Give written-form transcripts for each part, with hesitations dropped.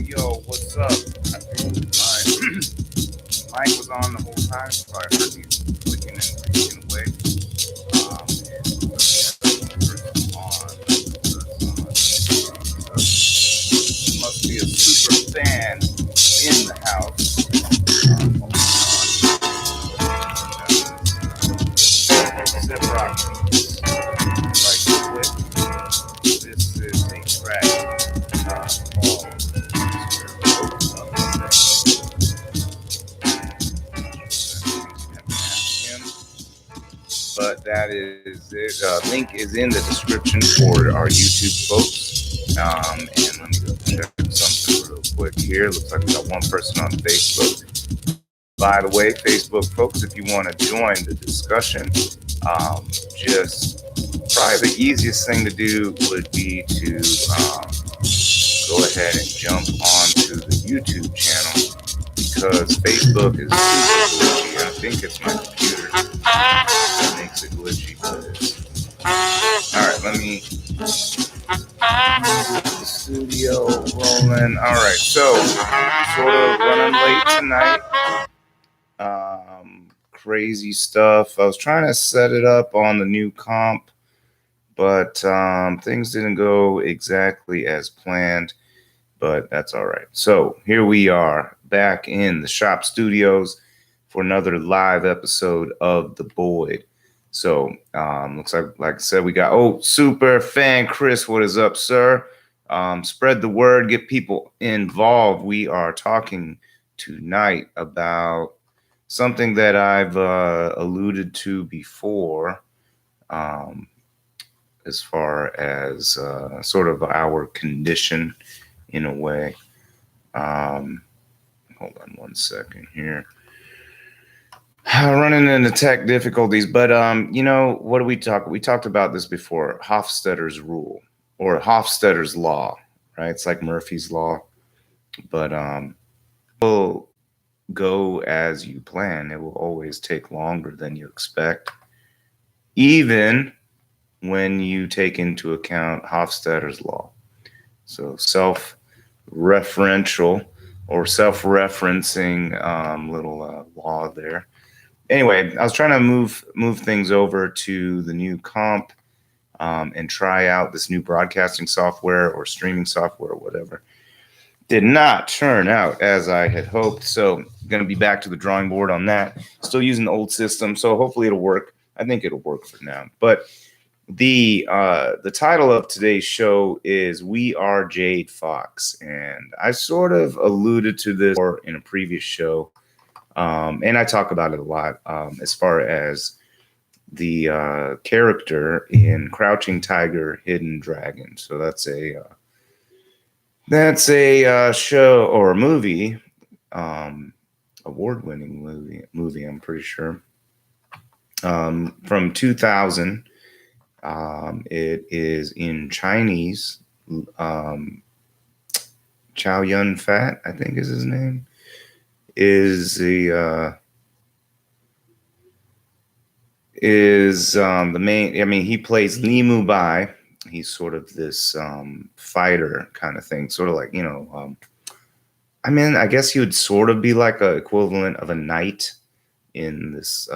Yo, what's up? I think my mic was on the whole time, so I heard you clicking and clicking away. Must be a super fan in the house. Zip rock beats. Right quick. This is a track called but that is it. Link is in the description for our YouTube folks. And let me go check something real quick here. Looks like we got one person on Facebook. By the way, Facebook folks, if you want to join the discussion, just probably the easiest thing to do would be to go ahead and jump onto the YouTube channel, because Facebook is super glitchy. I think it's my computer that makes it glitchy. All right, let me get the studio rolling. All right, so sort of running late tonight. Crazy stuff. I was trying to set it up on the new comp, but things didn't go exactly as planned, but that's all right. So here we are back in the shop studios for another live episode of The Boyd. So looks like I said, we got, super fan Chris, what is up, sir? Spread the word, get people involved. We are talking tonight about something that I've alluded to before, as far as sort of our condition in a way. Hold on one second here. Running into tech difficulties, but what do we talk? We talked about this before, Hofstadter's rule or Hofstadter's law, right? It's like Murphy's law, but go as you plan. It will always take longer than you expect, even when you take into account Hofstadter's law. So self-referential or self-referencing little law there. Anyway, I was trying to move things over to the new comp and try out this new broadcasting software or streaming software or whatever. Did not turn out as I had hoped, so going to be back to the drawing board on that. Still using the old system, so hopefully it'll work. I think it'll work for now. But the title of today's show is "We Are Jade Fox," and I sort of alluded to this in a previous show, and I talk about it a lot as far as the character in Crouching Tiger, Hidden Dragon. So that's a show or a movie, award-winning movie. I'm pretty sure from 2000. It is in Chinese. Chow Yun Fat, I think is his name, is the main. I mean, he plays Li Mu Bai. He's sort of this fighter kind of thing, sort of like I mean, I guess he would sort of be like a equivalent of a knight in this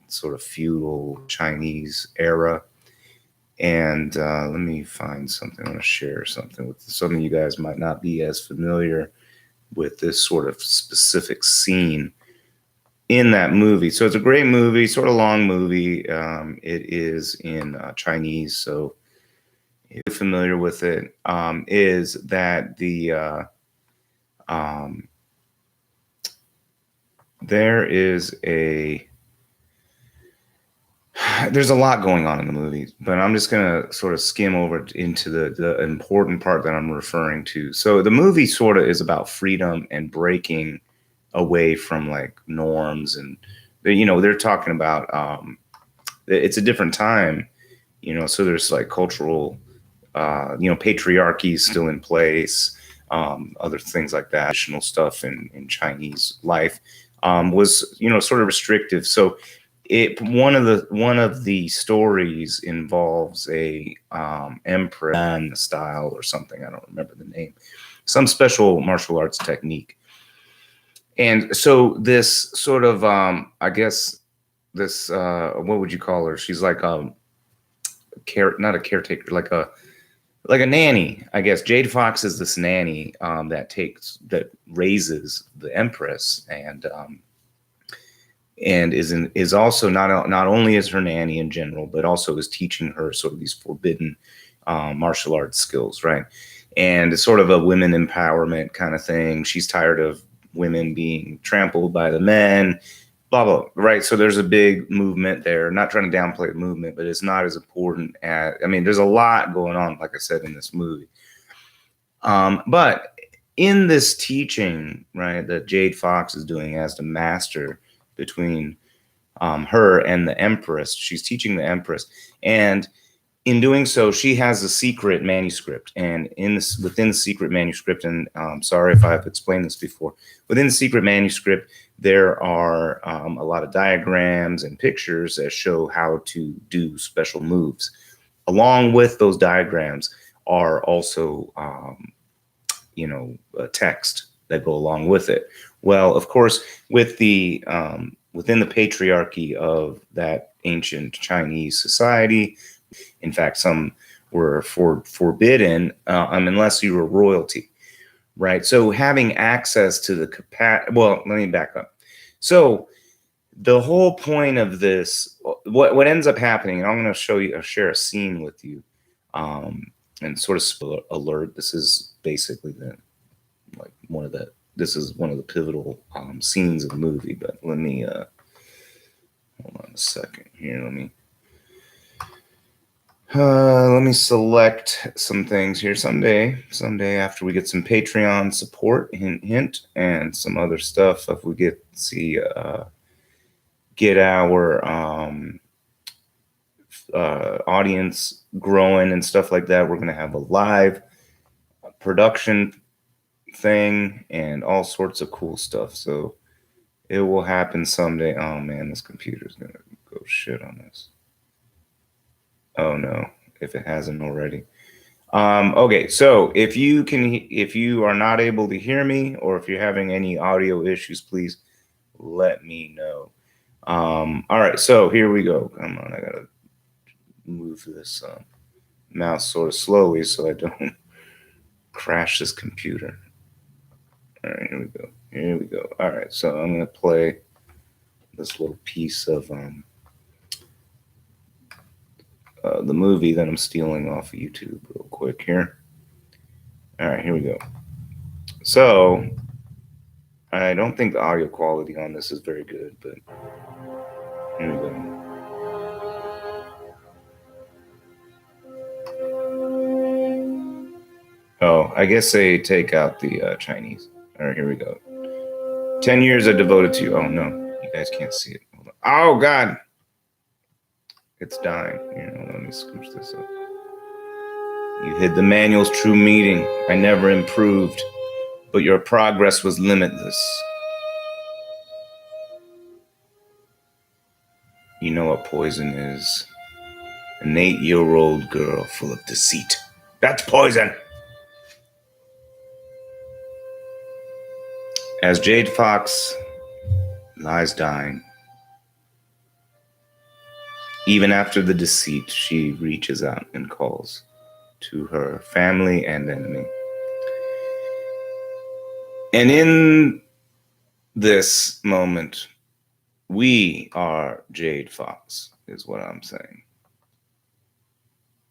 sort of feudal Chinese era. And let me find something. I want to share something with some of you guys might not be as familiar with this sort of specific scene in that movie. So it's a great movie, sort of long movie. It is in Chinese, so if you're familiar with it, is that there is there's a lot going on in the movie, but I'm just going to sort of skim over into the important part that I'm referring to. So the movie sort of is about freedom and breaking away from like norms, and they're talking about it's a different time, so there's like cultural patriarchy is still in place, other things like that. Traditional stuff in Chinese life was sort of restrictive. So one of the stories involves a empress style or something. I don't remember the name. Some special martial arts technique. And so this sort of I guess this what would you call her? She's like not a caretaker, like a nanny, I guess. Jade Fox is this nanny that raises the empress, and is also not only is her nanny in general, but also is teaching her sort of these forbidden martial arts skills, right? And it's sort of a women empowerment kind of thing. She's tired of women being trampled by the men, blah blah, right? So there's a big movement there. Not trying to downplay the movement, but it's not as important as, I mean, there's a lot going on, like I said, in this movie. But in this teaching, right, that Jade Fox is doing as the master between her and the empress, she's teaching the empress, and in doing so, she has a secret manuscript, and within the secret manuscript, and sorry if I've explained this before, within the secret manuscript, there are a lot of diagrams and pictures that show how to do special moves. Along with those diagrams are also, a text that go along with it. Well, of course, with the within the patriarchy of that ancient Chinese society, in fact, some were forbidden unless you were royalty, right? So having access to the capacity. Well, let me back up. So the whole point of this, what ends up happening, and I'm going to share a scene with you, and sort of spoiler alert. This is basically this is one of the pivotal scenes of the movie. But let me hold on a second here. Let me select some things here. Someday after we get some Patreon support, hint, and some other stuff, if we get our audience growing and stuff like that, we're going to have a live production thing and all sorts of cool stuff. So It will happen someday. Oh man, this computer's gonna go shit on this. Oh no, if it hasn't already. Okay, so if you are not able to hear me, or if you're having any audio issues, please let me know. All right, so here we go. Come on, I gotta move this mouse sort of slowly so I don't crash this computer. All right, here we go. Here we go. All right, so I'm gonna play this little piece of the movie that I'm stealing off of YouTube real quick here. All right, here we go. So I don't think the audio quality on this is very good, but here we go. Oh, I guess they take out the Chinese. All right, here we go. 10 years I devoted to you. Oh no, you guys can't see it. Hold on. Oh God, it's dying. Here, let me scooch this up. You hid the manual's true meaning. I never improved, but your progress was limitless. You know what poison is? An 8-year-old girl full of deceit. That's poison! As Jade Fox lies dying, even after the deceit, she reaches out and calls to her family and enemy. And in this moment, we are Jade Fox, is what I'm saying.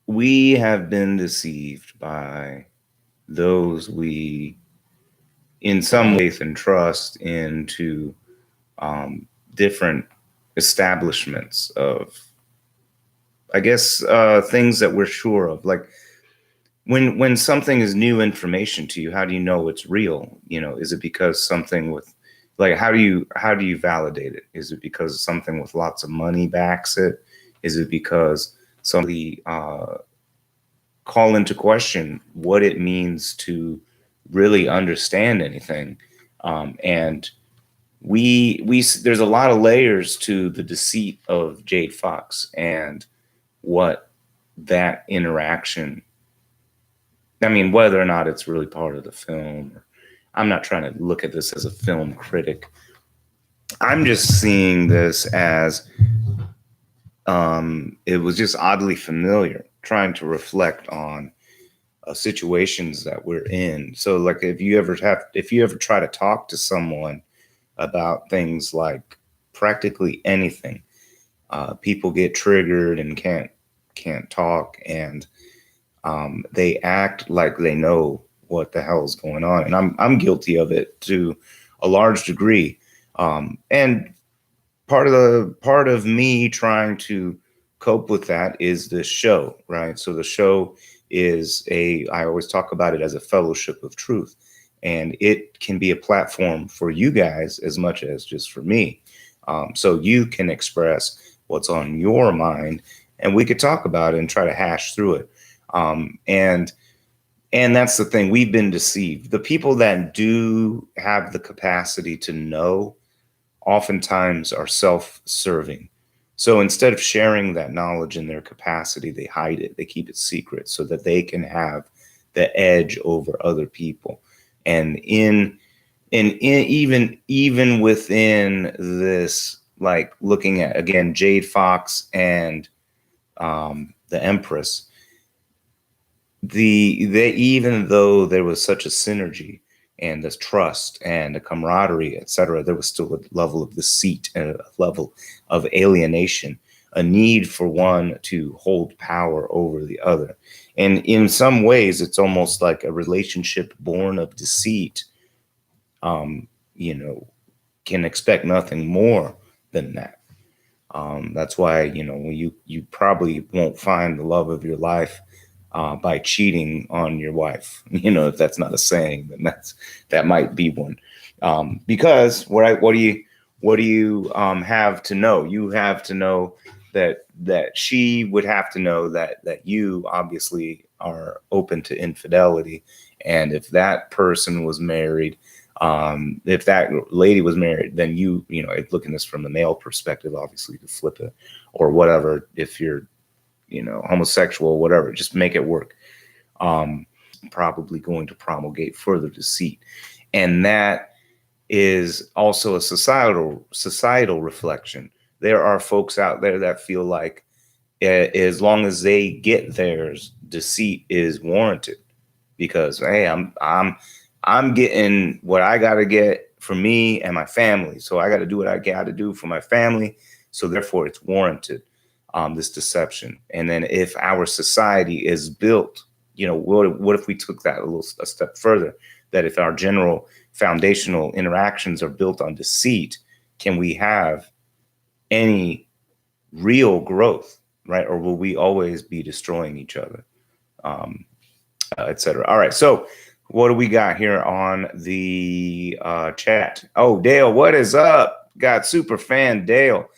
We have been deceived by those we, in some faith and trust, into different establishments of, I guess, things that we're sure of. Like when something is new information to you, how do you know it's real? You know, is it because something with, like, how do you validate it? Is it because something with lots of money backs it? Is it because somebody call into question what it means to really understand anything? And we there's a lot of layers to the deceit of Jade Fox and what that interaction, I mean, whether or not it's really part of the film. I'm not trying to look at this as a film critic. I'm just seeing this as it was just oddly familiar, trying to reflect on situations that we're in. So, like, if you ever try to talk to someone about things like practically anything, people get triggered and can't talk, and they act like they know what the hell is going on, and I'm guilty of it to a large degree. And part of me trying to cope with that is this show, right? So the show is I always talk about it as a fellowship of truth, and it can be a platform for you guys as much as just for me. So you can express what's on your mind, and we could talk about it and try to hash through it. And that's the thing. We've been deceived. The people that do have the capacity to know oftentimes are self-serving. So instead of sharing that knowledge in their capacity, they hide it. They keep it secret so that they can have the edge over other people. And even within this, like, looking at, again, Jade Fox and the Empress, they even though there was such a synergy and this trust and a camaraderie, etc., there was still a level of deceit and a level of alienation, a need for one to hold power over the other. And in some ways, it's almost like a relationship born of deceit, you know, can expect nothing more than that. That's why, you know, you probably won't find the love of your life by cheating on your wife. You know, if that's not a saying, then that might be one. Because what do you have to know? You have to know that she would have to know that you obviously are open to infidelity, and if that person was married, If that lady was married, then you know, looking at this from the male perspective, obviously you could flip it or whatever. If you're, you know, homosexual, whatever, just make it work. Probably going to promulgate further deceit. And that is also a societal reflection. There are folks out there that feel like as long as they get theirs, deceit is warranted because hey, I'm getting what I got to get for me and my family, so I got to do what I got to do for my family. So therefore, it's warranted, this deception. And then if our society is built, you know, what if we took that a step further? That if our general foundational interactions are built on deceit, can we have any real growth, right? Or will we always be destroying each other, et cetera? All right. So what do we got here on the chat? Oh, Dale, what is up? Got super fan Dale.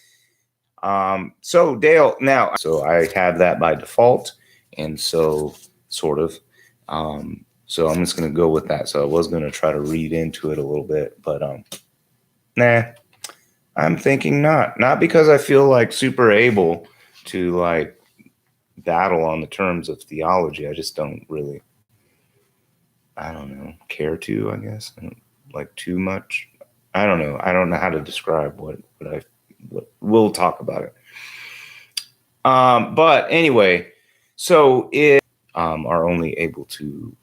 So Dale, now, so I have that by default. And so sort of, so I'm just going to go with that. So I was going to try to read into it a little bit, but nah, I'm thinking not because I feel like super able to like battle on the terms of theology. I just don't really, I don't know, care to, I guess. I don't like too much. I don't know. I don't know how to describe what we'll talk about it. But anyway, so if are only able to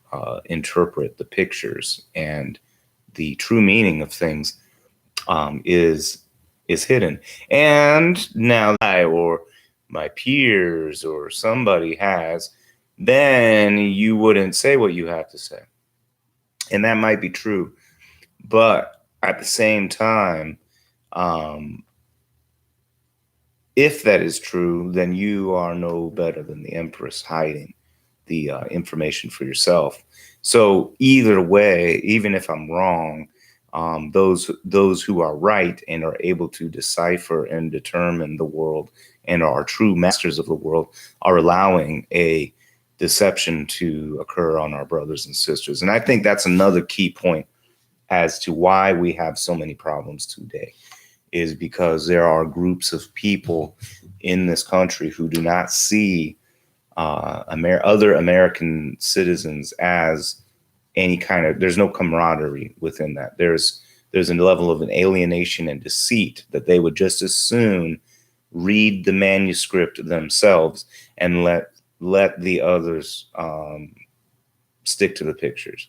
interpret the pictures, and the true meaning of things is hidden. And now I or my peers or somebody has, then you wouldn't say what you have to say. And that might be true. But at the same time, if that is true, then you are no better than the Empress hiding the information for yourself. So either way, even if I'm wrong, those who are right and are able to decipher and determine the world and are true masters of the world are allowing a deception to occur on our brothers and sisters. And I think that's another key point as to why we have so many problems today, is because there are groups of people in this country who do not see other American citizens as any kind of, there's no camaraderie within that. There's a level of an alienation and deceit that they would just as soon read the manuscript themselves and let the others stick to the pictures.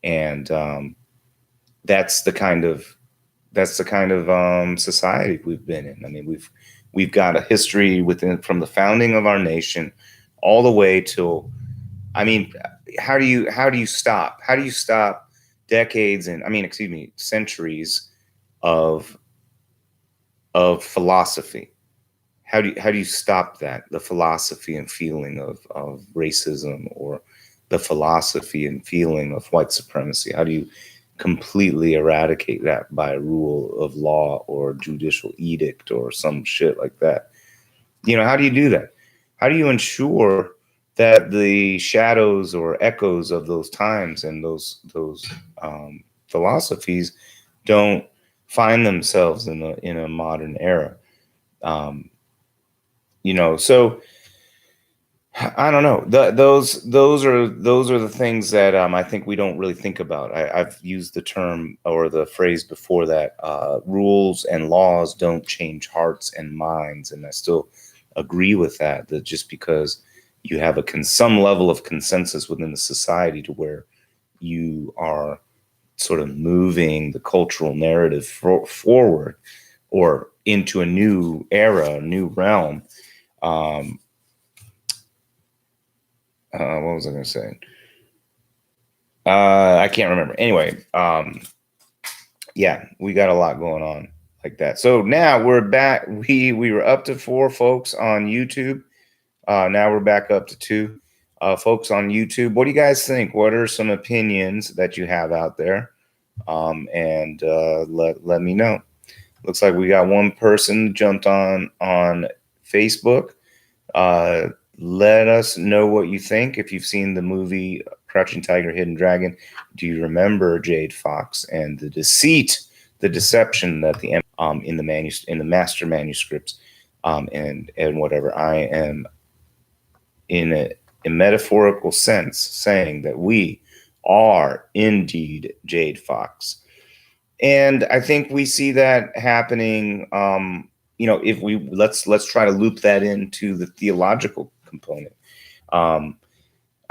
And that's the kind of society we've been in. I mean, we've got a history from the founding of our nation all the way till, I mean, how do you stop decades and centuries of philosophy? How do you stop that? The philosophy and feeling of racism, or the philosophy and feeling of white supremacy? How do you completely eradicate that by rule of law or judicial edict or some shit like that? You know, how do you do that? How do you ensure that the shadows or echoes of those times and those philosophies don't find themselves in a modern era? You know, so I don't know. Those are the things that I think we don't really think about. I've used the term or the phrase before that rules and laws don't change hearts and minds, and I still agree with that. That just because you have some level of consensus within the society to where you are sort of moving the cultural narrative forward or into a new era, a new realm. What was I going to say? I can't remember. Anyway, yeah, we got a lot going on like that. So now we're back. We were up to 4 folks on YouTube. Now we're back up to 2 folks on YouTube. What do you guys think? What are some opinions that you have out there? And let me know. Looks like we got 1 person jumped on Facebook. Let us know what you think. If you've seen the movie Crouching Tiger, Hidden Dragon. Do you remember Jade Fox and the deceit, the deception that the in the in the master manuscripts, and whatever? I am in a metaphorical sense saying that we are indeed Jade Fox. And I think we see that happening. If we let's try to loop that into the theological component.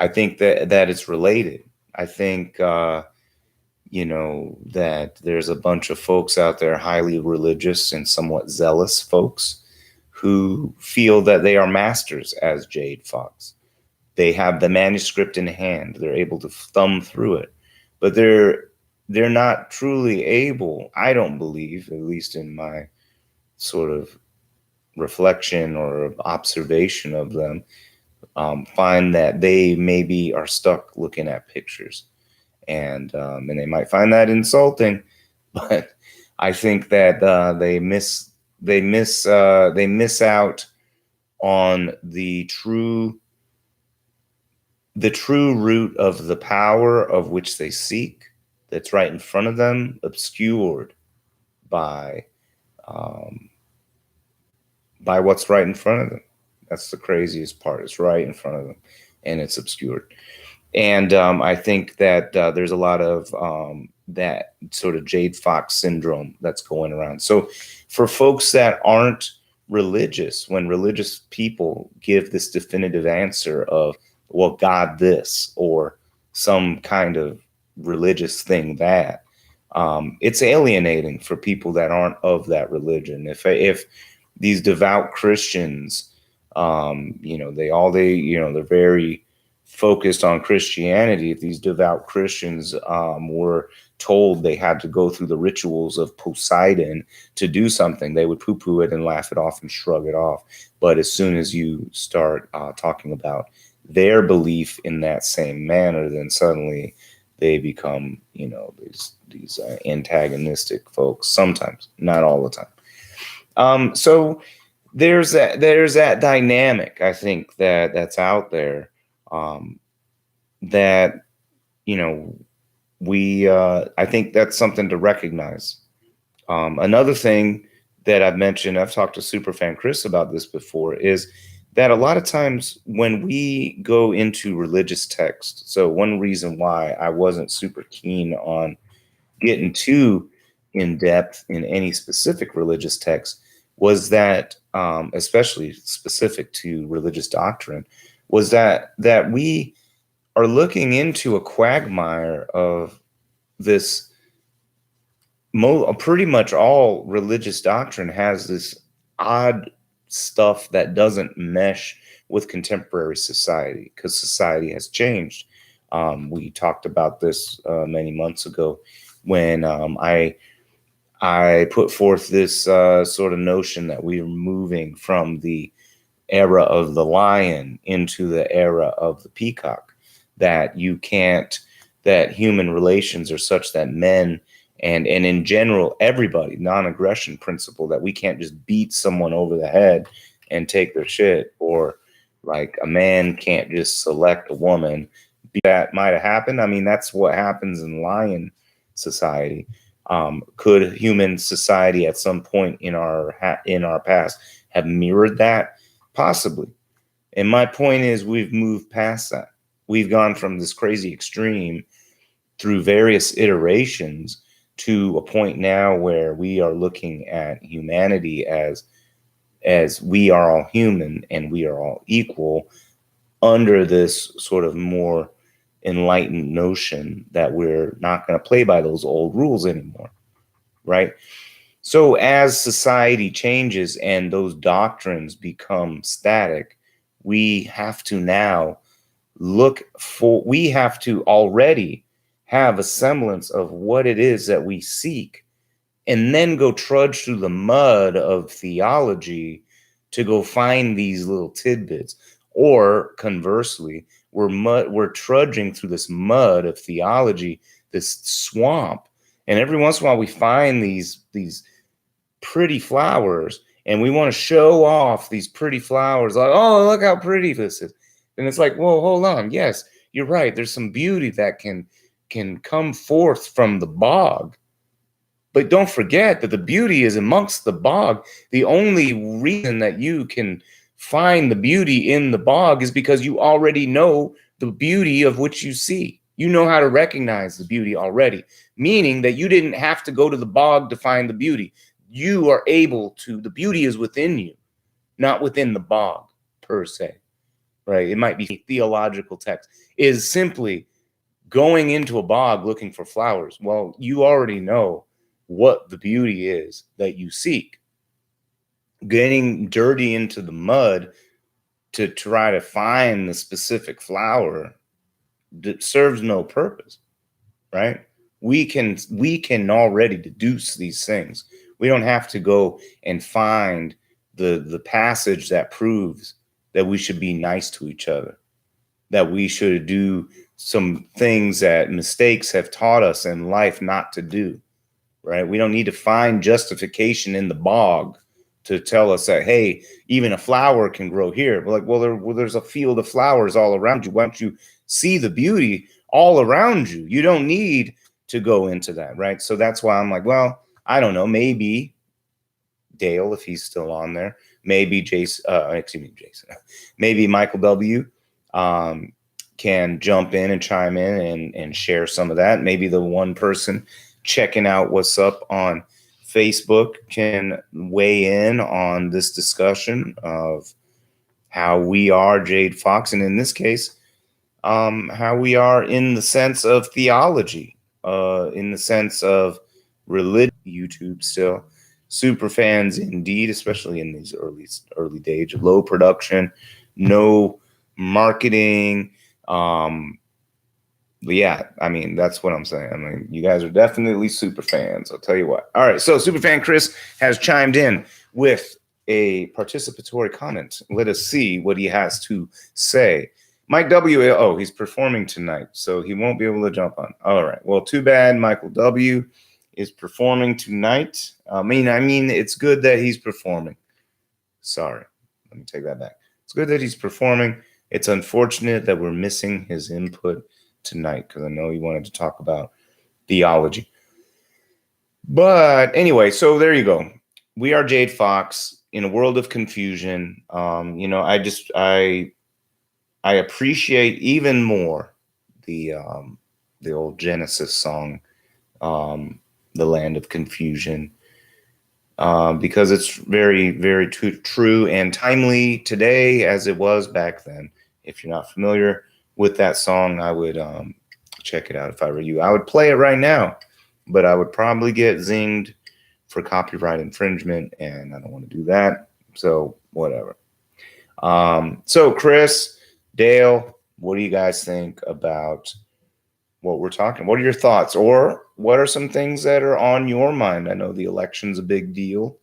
I think that it's related. I think that there's a bunch of folks out there, highly religious and somewhat zealous folks, who feel that they are masters as Jade Fox. They have the manuscript in hand. They're able to thumb through it, but they're not truly able, I don't believe, at least in my sort of reflection or observation of them, find that they maybe are stuck looking at pictures, and they might find that insulting, but I think that they miss out on the true root of the power of which they seek, that's right in front of them, obscured by what's right in front of them. That's the craziest part. It's right in front of them, and it's obscured. And I think that there's a lot of that sort of Jade Fox syndrome that's going around. So for folks that aren't religious, when religious people give this definitive answer of, well, God this, or some kind of religious thing that, it's alienating for people that aren't of that religion. If these devout Christians, they're very focused on Christianity. If these devout Christians were told they had to go through the rituals of Poseidon to do something, they would poo-poo it and laugh it off and shrug it off. But as soon as you start talking about their belief in that same manner, then suddenly they become, these antagonistic folks. Sometimes, not all the time. So there's that dynamic, I think, that's out there, that I think that's something to recognize. Another thing that I've mentioned, I've talked to Superfan Chris about this before, is that a lot of times when we go into religious text, so one reason why I wasn't super keen on getting too in depth in any specific religious text was that, especially specific to religious doctrine, was that we are looking into a quagmire of this. Pretty much all religious doctrine has this odd stuff that doesn't mesh with contemporary society, because society has changed. We talked about this many months ago when I put forth this sort of notion that we are moving from the era of the lion into the era of the peacock, that that human relations are such that men and in general, everybody, non-aggression principle, that we can't just beat someone over the head and take their shit, or like a man can't just select a woman. That might have happened. I mean, that's what happens in lion society. Could human society at some point in our past have mirrored that? Possibly. And my point is, we've moved past that. We've gone from this crazy extreme through various iterations to a point now where we are looking at humanity as we are all human and we are all equal, under this sort of more enlightened notion that we're not going to play by those old rules anymore, right? So as society changes and those doctrines become static, we have to now we have to already have a semblance of what it is that we seek, and then go trudge through the mud of theology to go find these little tidbits. Or conversely, we're trudging through this mud of theology, this swamp, and every once in a while we find these pretty flowers, and we want to show off these pretty flowers, like, oh, look how pretty this is. And it's like, whoa, hold on. Yes, you're right. There's some beauty that can come forth from the bog. But don't forget that the beauty is amongst the bog. The only reason that you can find the beauty in the bog is because you already know the beauty of which you see. You know how to recognize the beauty already, meaning that you didn't have to go to the bog to find the beauty. You are able to, the beauty is within you, not within the bog per se, right? It might be theological text, is simply going into a bog looking for flowers. Well, you already know what the beauty is that you seek. Getting dirty into the mud to try to find the specific flower that serves no purpose, right? We can already deduce these things. We don't have to go and find the passage that proves that we should be nice to each other, that we should do some things that mistakes have taught us in life not to do, right? We don't need to find justification in the bog to tell us that, hey, even a flower can grow here. We're like, well, there's a field of flowers all around you. Why don't you see the beauty all around you? You don't need to go into that, right? So that's why I'm like, well, I don't know, maybe Dale, if he's still on there, maybe Jason, maybe Michael W. Can jump in and chime in and share some of that. Maybe the one person checking out what's up on Facebook can weigh in on this discussion of how we are Jade Fox, and in this case, how we are in the sense of theology, in the sense of religion. YouTube still super fans indeed, especially in these early days, low production, no marketing. But yeah, I mean, that's what I'm saying. I mean, you guys are definitely super fans. I'll tell you what. All right. So Superfan Chris has chimed in with a participatory comment. Let us see what he has to say. Mike W. Oh, he's performing tonight, so he won't be able to jump on. All right. Well, too bad. Michael W. is performing tonight. I mean, it's good that he's performing. Sorry. Let me take that back. It's good that he's performing. It's unfortunate that we're missing his input tonight because I know he wanted to talk about theology. But anyway, so there you go. We are Jade Fox in a world of confusion. I appreciate even more the old Genesis song, "The Land of Confusion," because it's very, very true and timely today as it was back then. If you're not familiar with that song, I would check it out if I were you. I would play it right now, but I would probably get zinged for copyright infringement, and I don't want to do that. So whatever. So Chris, Dale, what do you guys think about what we're talking? What are your thoughts, or what are some things that are on your mind? I know the election's a big deal.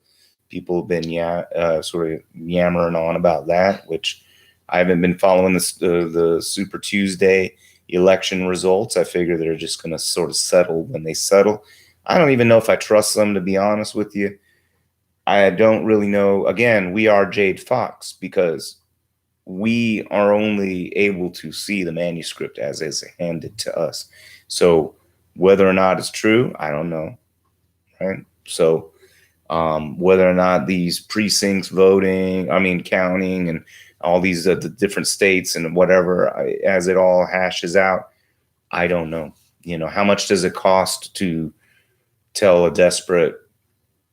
People have been sort of yammering on about that, which I haven't been following the Super Tuesday election results. I figure they're just going to sort of settle when they settle. I don't even know if I trust them, to be honest with you. I don't really know. Again, we are Jade Fox because we are only able to see the manuscript as is handed to us. So whether or not it's true, I don't know. Right. So whether or not these precincts counting and all these the different states and whatever, as it all hashes out, I don't know. How much does it cost to tell a desperate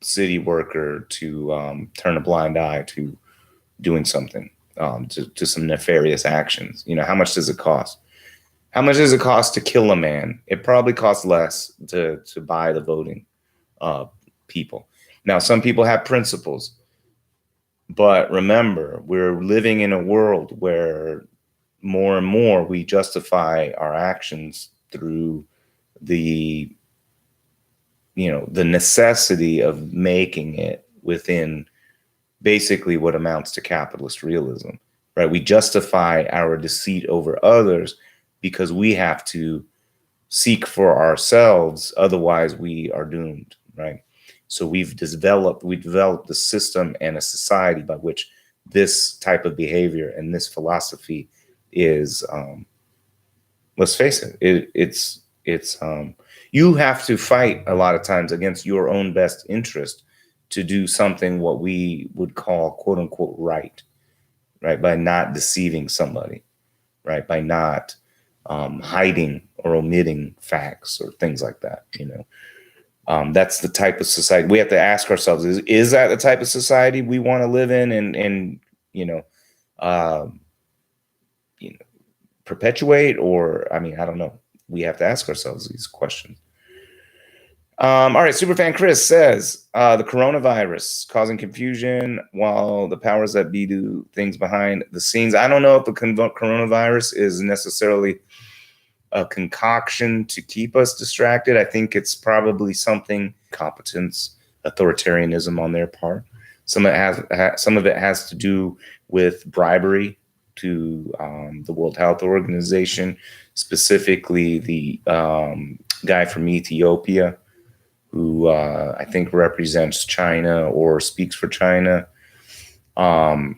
city worker to turn a blind eye to doing something, to some nefarious actions? How much does it cost? How much does it cost to kill a man? It probably costs less to buy the voting people. Now, some people have principles, but remember, we're living in a world where more and more we justify our actions through the necessity of making it within basically what amounts to capitalist realism, right? We justify our deceit over others because we have to seek for ourselves. Otherwise, we are doomed, right? So we developed the system and a society by which this type of behavior and this philosophy is Let's face it. You have to fight a lot of times against your own best interest to do something what we would call quote unquote right? By not deceiving somebody, right? By not hiding or omitting facts or things like that, that's the type of society we have to ask ourselves: is that the type of society we want to live in and you know, uh, perpetuate? Or, I mean, I don't know. We have to ask ourselves these questions. All right, Superfan Chris says the coronavirus causing confusion while the powers that be do things behind the scenes. I don't know if the coronavirus is necessarily a concoction to keep us distracted. I think it's probably something competence, authoritarianism on their part. Some of it has to do with bribery to the World Health Organization, specifically the guy from Ethiopia, who I think represents China or speaks for China, or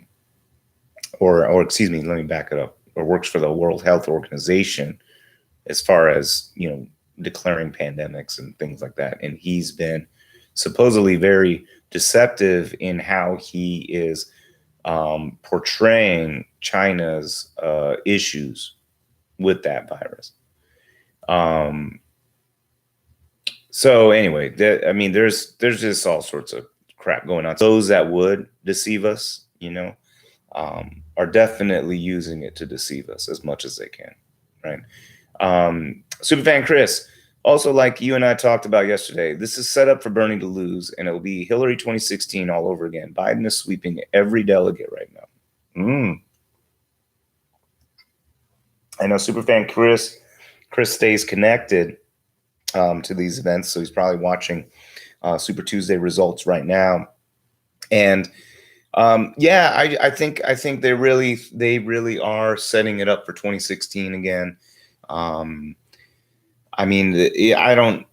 excuse me, let me back it up, or works for the World Health Organization as far as, declaring pandemics and things like that. And he's been supposedly very deceptive in how he is portraying China's issues with that virus. So anyway, there's just all sorts of crap going on. Those that would deceive us, are definitely using it to deceive us as much as they can, right? Superfan Chris, also, like you and I talked about yesterday, this is set up for Bernie to lose, and it'll be Hillary 2016 all over again. Biden is sweeping every delegate right now. I know Superfan Chris stays connected to these events, so he's probably watching Super Tuesday results right now. And I think they really are setting it up for 2016 again. I mean, I don't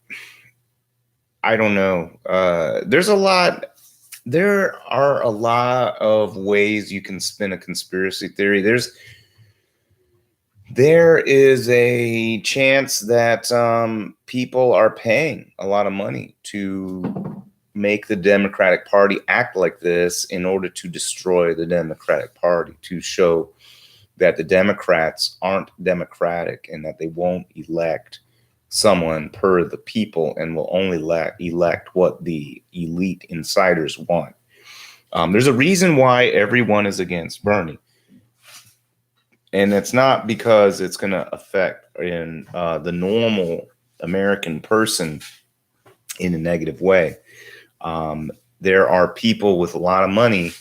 know. There are a lot of ways you can spin a conspiracy theory. There is a chance that people are paying a lot of money to make the Democratic Party act like this in order to destroy the Democratic Party, to show that the Democrats aren't democratic and that they won't elect someone per the people and will only elect what the elite insiders want. There's a reason why everyone is against Bernie. And it's not because it's going to affect the normal American person in a negative way. There are people with a lot of money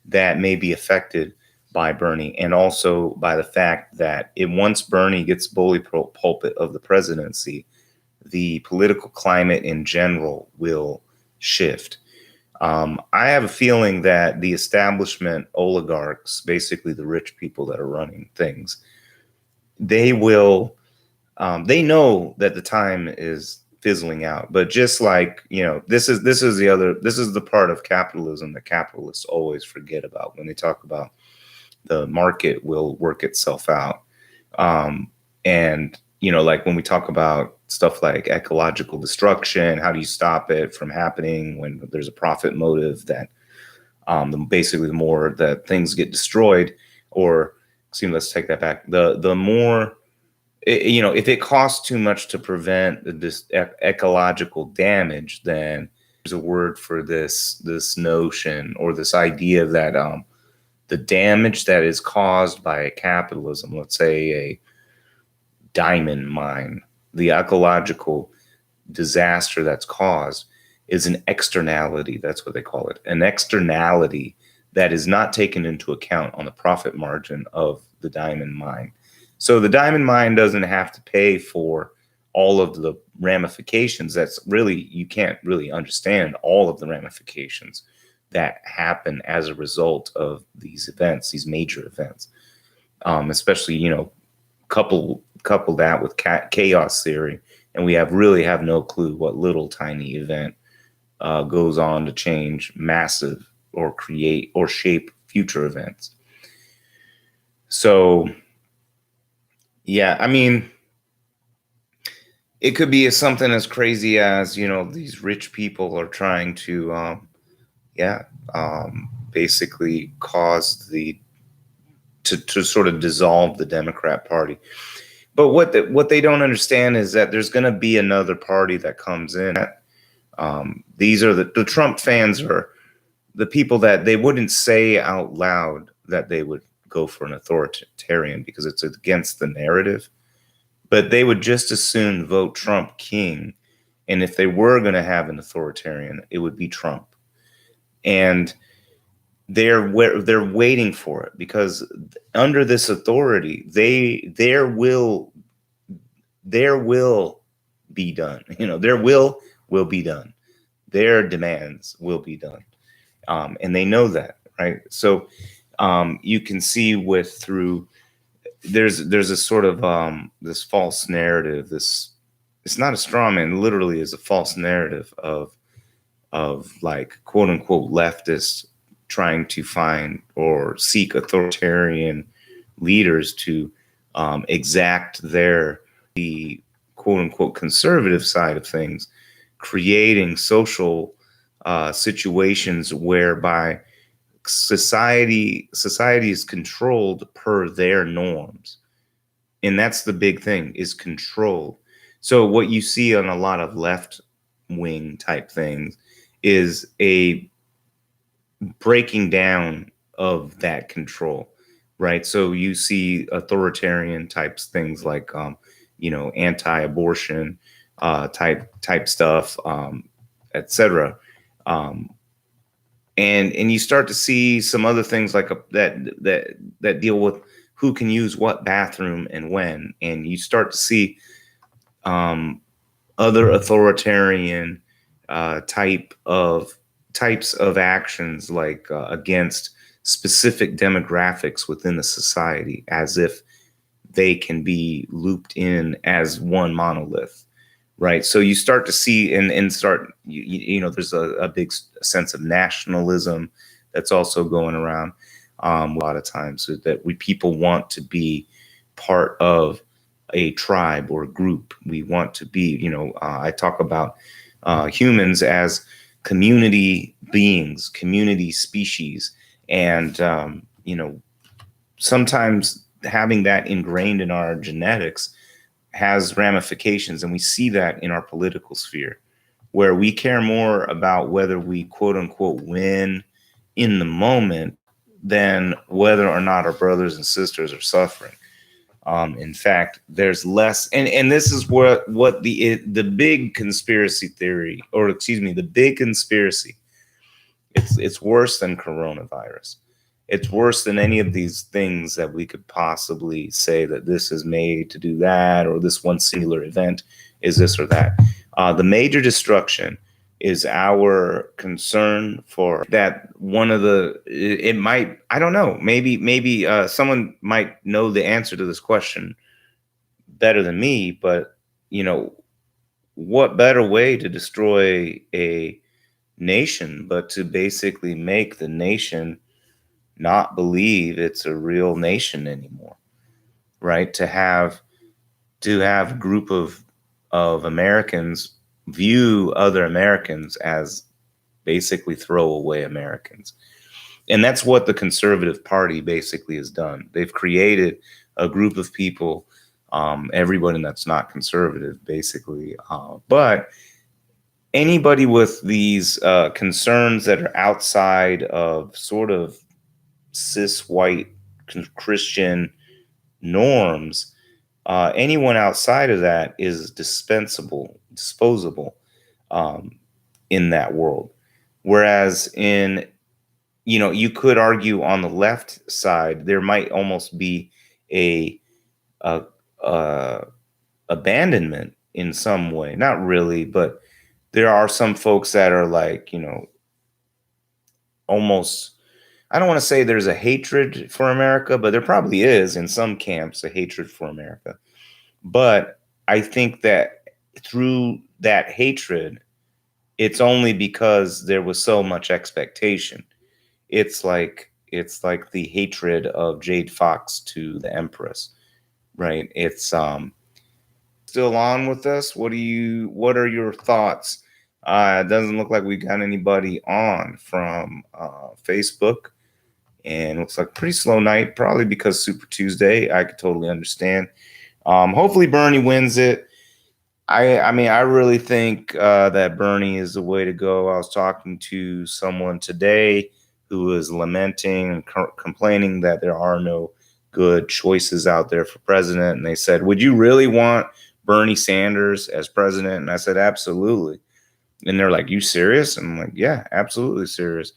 that may be affected by Bernie, and also by the fact that once Bernie gets bully pulpit of the presidency, the political climate in general will shift. I have a feeling that the establishment oligarchs, basically the rich people that are running things, they know that the time is fizzling out. But just like, this is the part of capitalism that capitalists always forget about when they talk about the market will work itself out. And, like when we talk about stuff like ecological destruction, how do you stop it from happening when there's a profit motive that basically the more that things get destroyed, or let's take that back. The more, if it costs too much to prevent this ecological damage, then there's a word for this notion or this idea that the damage that is caused by capitalism, let's say a diamond mine, the ecological disaster that's caused is an externality. That's what they call it. An externality that is not taken into account on the profit margin of the diamond mine. So the diamond mine doesn't have to pay for all of the ramifications. That's really, you can't really understand all of the ramifications that happen as a result of these events, these major events, especially, couple that with chaos theory, and we have no clue what little tiny event goes on to change massive or create or shape future events. So, yeah, I mean, it could be something as crazy as, these rich people are trying to, yeah, basically cause to sort of dissolve the Democrat Party. But what they don't understand is that there's going to be another party that comes in. These are the Trump fans are the people that they wouldn't say out loud that they would go for an authoritarian because it's against the narrative, but they would just as soon vote Trump king. And if they were going to have an authoritarian, it would be Trump. And they're waiting for it because under this authority, their will be done. Their will be done. Their demands will be done. And they know that, right? So you can see there's a sort of this false narrative. It's not a straw man. Literally, is a false narrative of like quote unquote leftists trying to find or seek authoritarian leaders to exact the quote unquote conservative side of things, creating social situations whereby society is controlled per their norms. And that's the big thing, is control. So what you see on a lot of left wing type things is a breaking down of that control, right? So you see authoritarian types things like anti-abortion type stuff, etc. And you start to see some other things like that deal with who can use what bathroom and when, and you start to see other authoritarian types of actions like against specific demographics within the society, as if they can be looped in as one monolith, right? So you start to see and start, there's a big sense of nationalism that's also going around a lot of times, so that people want to be part of a tribe or a group. We want to be, I talk about humans as community beings, community species. And, sometimes having that ingrained in our genetics has ramifications. And we see that in our political sphere, where we care more about whether we quote unquote win in the moment than whether or not our brothers and sisters are suffering. In fact, there's less, and this is what the big conspiracy theory, or excuse me, the big conspiracy. It's worse than coronavirus. It's worse than any of these things that we could possibly say that this is made to do that, or this one singular event is this or that. The major destruction is our concern for that. One of it might, I don't know, maybe someone might know the answer to this question better than me, but what better way to destroy a nation but to basically make the nation not believe it's a real nation anymore, right? To have a group of Americans view other Americans as basically throwaway Americans. And that's what the Conservative Party basically has done. They've created a group of people, everybody that's not conservative, basically. But anybody with these concerns that are outside of sort of cis white Christian norms, anyone outside of that is disposable in that world. Whereas you could argue on the left side, there might almost be a abandonment in some way. Not really, but there are some folks that are like, almost, I don't want to say there's a hatred for America, but there probably is in some camps a hatred for America. But I think that through that hatred, it's only because there was so much expectation. It's like the hatred of Jade Fox to the Empress, right? It's still on with us? What are your thoughts? It doesn't look like we got anybody on from Facebook, and looks like a pretty slow night, probably because Super Tuesday. I could totally understand. Hopefully Bernie wins it. I mean, I really think that Bernie is the way to go. I was talking to someone today who was lamenting and complaining that there are no good choices out there for president. And they said, would you really want Bernie Sanders as president? And I said, absolutely. And they're like, you serious? And I'm like, yeah, absolutely serious.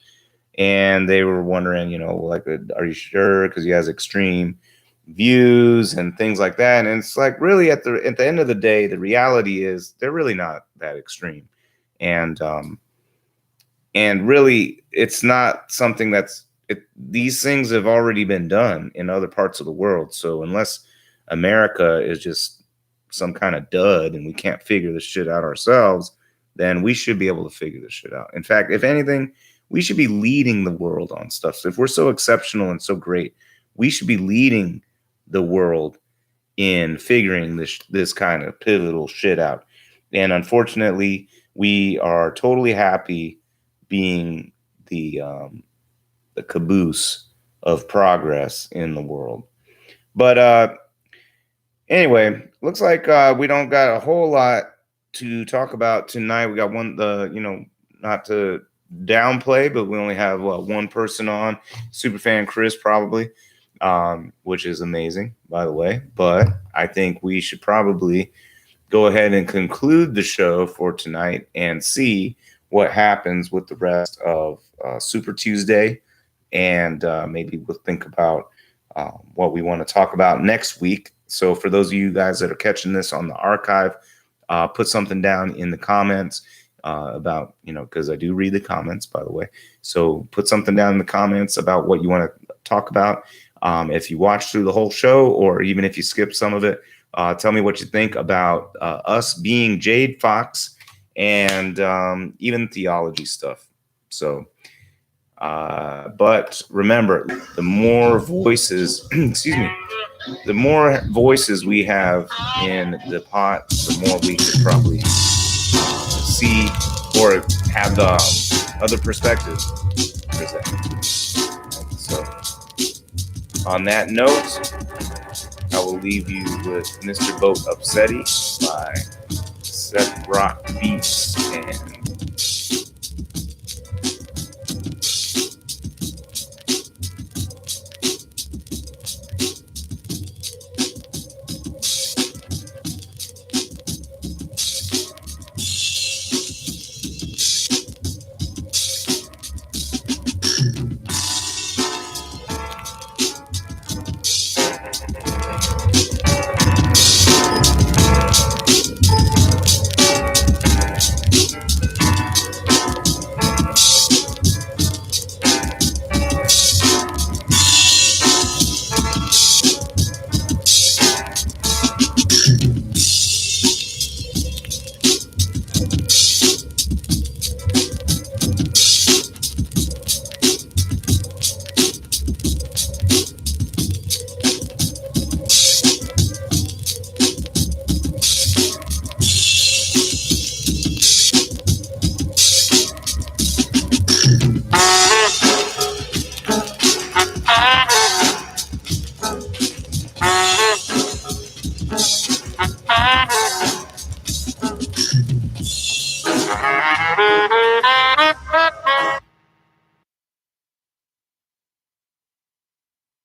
And they were wondering, like, are you sure? Because he has extreme views and things like that. And it's like, really, at the end of the day, the reality is they're really not that extreme. And really, it's not something these things have already been done in other parts of the world. So unless America is just some kind of dud and we can't figure this shit out ourselves, then we should be able to figure this shit out. In fact, if anything, we should be leading the world on stuff. So if we're so exceptional and so great, we should be leading the world in figuring this kind of pivotal shit out. And unfortunately, we are totally happy being the caboose of progress in the world. But anyway, looks like we don't got a whole lot to talk about tonight. We got not to downplay, but we only have one person on, Superfan Chris probably, which is amazing, by the way. But I think we should probably go ahead and conclude the show for tonight and see what happens with the rest of Super Tuesday. And maybe we'll think about what we want to talk about next week. So for those of you guys that are catching this on the archive, put something down in the comments about, because I do read the comments, by the way. So put something down in the comments about what you want to talk about. If you watch through the whole show, or even if you skip some of it, tell me what you think about us being Jade Fox and even theology stuff. So, but remember, the more voices, excuse me, the more voices we have in the pot, the more we could probably see or have the other perspectives presented. So, on that note, I will leave you with Mr. Boat Upsetty by Seth Rock Beats and